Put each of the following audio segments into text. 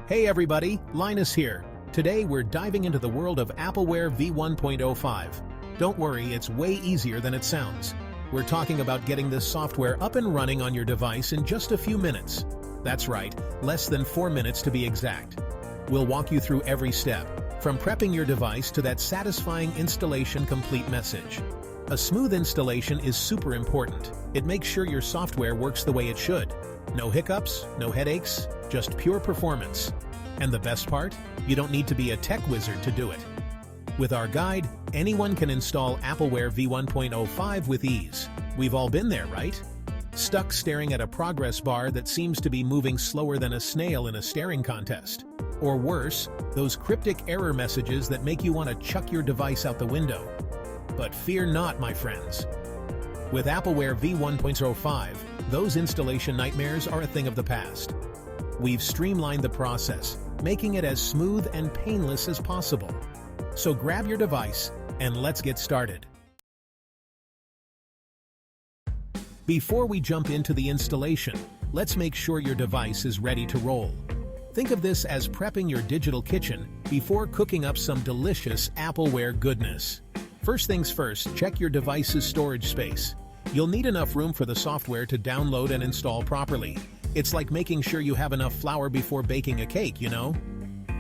Hey everybody, Linus here. Today we're diving into the world of Appleware V1.05. Don't worry, it's way easier than it sounds. We're talking about getting this software up and running on your device in just a few minutes. That's right, less than 4 minutes to be exact. We'll walk you through every step, from prepping your device to that satisfying installation complete message. A smooth installation is super important. It makes sure your software works the way it should. No hiccups, no headaches, just pure performance. And the best part? You don't need to be a tech wizard to do it. With our guide, anyone can install Appleware V1.05 with ease. We've all been there, right? Stuck staring at a progress bar that seems to be moving slower than a snail in a staring contest. Or worse, those cryptic error messages that make you want to chuck your device out the window. But fear not, my friends. With Appleware V1.05, those installation nightmares are a thing of the past. We've streamlined the process, making it as smooth and painless as possible. So grab your device and let's get started. Before we jump into the installation, let's make sure your device is ready to roll. Think of this as prepping your digital kitchen before cooking up some delicious Appleware goodness. First things first, check your device's storage space. You'll need enough room for the software to download and install properly. It's like making sure you have enough flour before baking a cake, you know?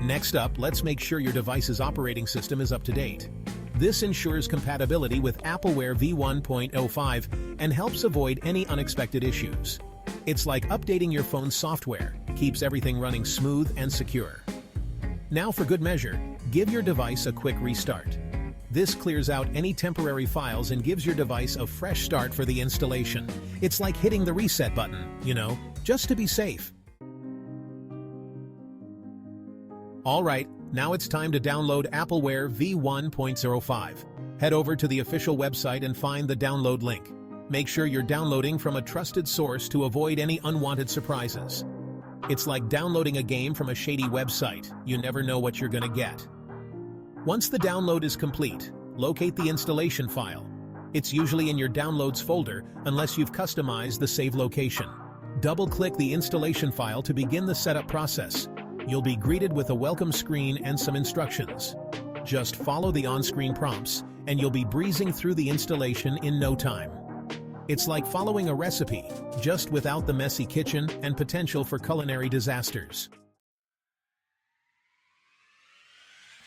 Next up, let's make sure your device's operating system is up to date. This ensures compatibility with Appleware V1.05 and helps avoid any unexpected issues. It's like updating your phone's software, keeps everything running smooth and secure. Now for good measure, give your device a quick restart. This clears out any temporary files and gives your device a fresh start for the installation. It's like hitting the reset button, you know, just to be safe. Alright, now it's time to download Appleware V1.05. Head over to the official website and find the download link. Make sure you're downloading from a trusted source to avoid any unwanted surprises. It's like downloading a game from a shady website. You never know what you're gonna get. Once the download is complete, locate the installation file. It's usually in your Downloads folder unless you've customized the save location. Double-click the installation file to begin the setup process. You'll be greeted with a welcome screen and some instructions. Just follow the on-screen prompts, and you'll be breezing through the installation in no time. It's like following a recipe, just without the messy kitchen and potential for culinary disasters.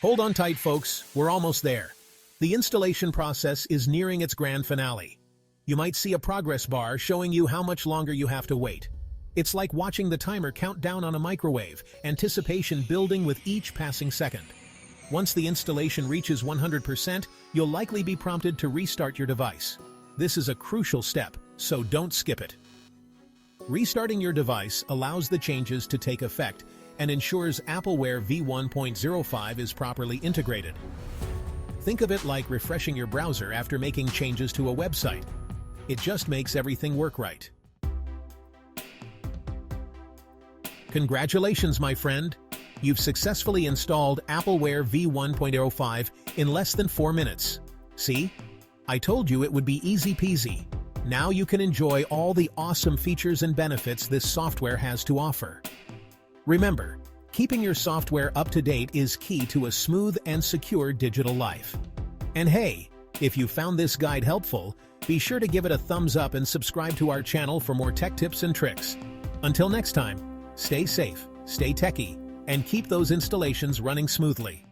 Hold on tight, folks, we're almost there. The installation process is nearing its grand finale. You might see a progress bar showing you how much longer you have to wait. It's like watching the timer count down on a microwave, anticipation building with each passing second. Once the installation reaches 100%, you'll likely be prompted to restart your device. This is a crucial step, so don't skip it. Restarting your device allows the changes to take effect and ensures Appleware V1.05 is properly integrated. Think of it like refreshing your browser after making changes to a website. It just makes everything work right. Congratulations, my friend! You've successfully installed Appleware V1.05 in less than 4 minutes. See? I told you it would be easy peasy. Now you can enjoy all the awesome features and benefits this software has to offer. Remember, keeping your software up to date is key to a smooth and secure digital life. And hey, if you found this guide helpful, be sure to give it a thumbs up and subscribe to our channel for more tech tips and tricks. Until next time, stay safe, stay techy, and keep those installations running smoothly.